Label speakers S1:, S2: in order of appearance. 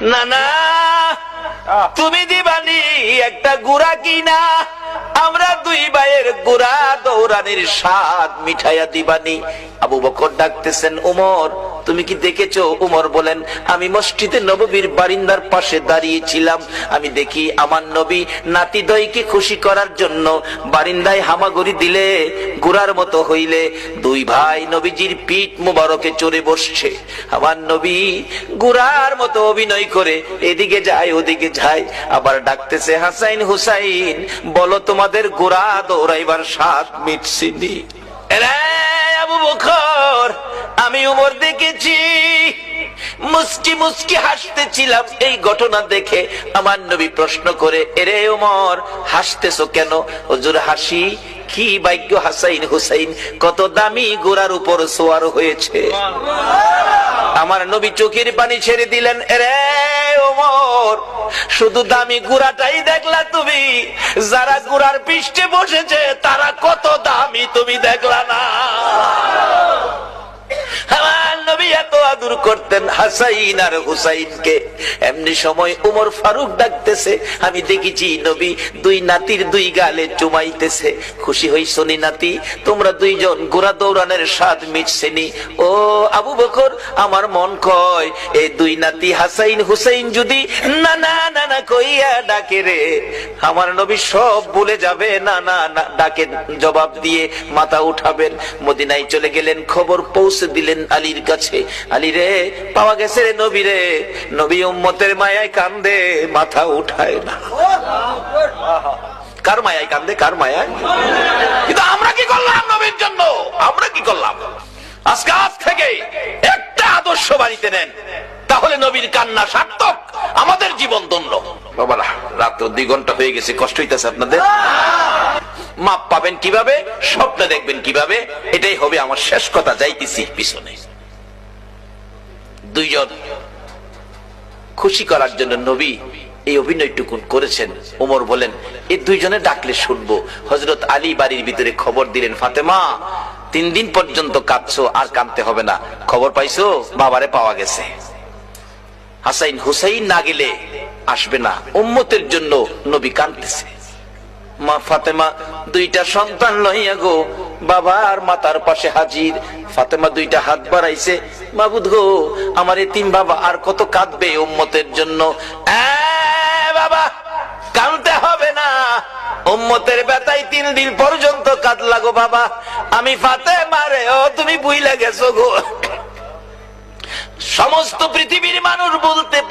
S1: না না, তুমি দিবানি একটা গুড়া কিনা, আমরা দুই ভাইয়ের গুড়া দৌড়ানির স্বাদ মিঠাইয়া দিবানি। আবু বকর ডাকতেছেন, উমর তুমি কি দেখেছো? উমর বলেন, আমি মসজিদে নববীর বারিন্দার পাশে দাঁড়িয়েছিলাম, আমি দেখি আমার নবী নাতি দইকে খুশি করার জন্য বারিন্দায় হামাগুড়ি দিলে গুড়ার মতো হইলে দুই ভাই নবীজির পিঠ মুবারকে চড়ে বসছে। আমার নবী গুড়ার মতো অভিনয় করে এদিকে যায় ওদিকে যায়, আবার ডাকতেছে, হাসাইন হুসাইন বলো তোমাদের গুড়া দৌড়াইবার স্বাদ মিটছিনি? আবু বকর, আমি উমর দেখেছি, মুস্কি মুস্কি হাসতেছিলাম এই ঘটনা দেখে। আমার নবী প্রশ্ন করে, এরে উমর হাসতেছো কেন? হুজুর হাসি কি ভাগ্য হাসাইন হুসাইন কত দামি গোরার উপর সোয়ার হয়েছে। আমার নবী চোখের পানি ছেড়ে দিলেন, এরে ওমর শুধু দামি গুড়াটাই দেখলা তুমি, যারা গুড়ার পৃষ্ঠে বসেছে তারা কত দামি তুমি দেখলা না। আমার নবী এত আদর করতেন হাসাইন আর হুসাইনকে। এমনি সময় উমর ফারুক ডাকতেছে, আমি দেখেছি নবী দুই নাতির দুই গালে চুমাইতেছে। খুশি হইছো নি নাতি? তোমরা দুইজন ঘোড়া দৌড়ানোর স্বাদ মিটছেনি? ও আবু বকর, আমার মন কয় এই দুই নাতি হাসাইন হুসাইন যদি না না না না কইয়া ডাকে রে, আমার নবী সব ভুলে যাবে। না না না ডাকে জবাব দিয়ে মাথা উঠাবেন। মদিনায় চলে গেলেন, খবর পৌঁছে দিলেন আলীর কাছে, আলী রে পাওয়া গেছে রে নবী রে। নবী উম্মতের মায়ায় কান্দে, মাথা উঠায় না। কার মায়ায় কান্দে? কার মায়ায়? কিন্তু আমরা কি করলাম নবীর জন্য? আমরা কি করলাম? আজকে আজ থেকে একটা আদর্শ বাড়িতে নেন, তাহলে নবীর কান্না সার্থক, আমাদের জীবন ধন্য। বাবারা রাত 2 ঘন্টা হয়ে গেছে, কষ্ট হইতেছে আপনাদের? মাপ পাবেন কিভাবে? স্বপ্ন দেখবেন কিভাবে? এটাই হবে আমার শেষ কথা, যাইতেছি পিছনে। দুইজন খুশি করার জন্য নবী এই অভিনয়টুকু করেছেন। ওমর বলেন, এই দুইজনে ডাকলে শুনবো। হযরত আলী বাড়ির ভিতরে খবর দিলেন, ফাতেমা 3 দিন পর্যন্ত কাঁদছো, আর কাঁদতে হবে না। খবর পাইছো? বাবারে পাওয়া গেছে। হাসাইন হুসাইন না গেলে আসবে না, উম্মতের জন্য নবী কাঁদতেছে। মা ফাতেমা 2টা সন্তান লইয়া গো বাবার মাতার পাশে হাজির। ফাতেমা 2টা হাত বাড়াইছে, মাবুদ গো আমার এতিম বাবা আর কত কাঁদবে উম্মতের জন্য। বাবা কাঁদতে হবে না, উম্মতের ব্যথায় 3 দিন পর্যন্ত কাঁদলা গো বাবা। আমি ফাতেমা রে, ও তুমি ভুইলা গেছো গো। সমস্ত পৃথিবীর মানুষ বলতে পারে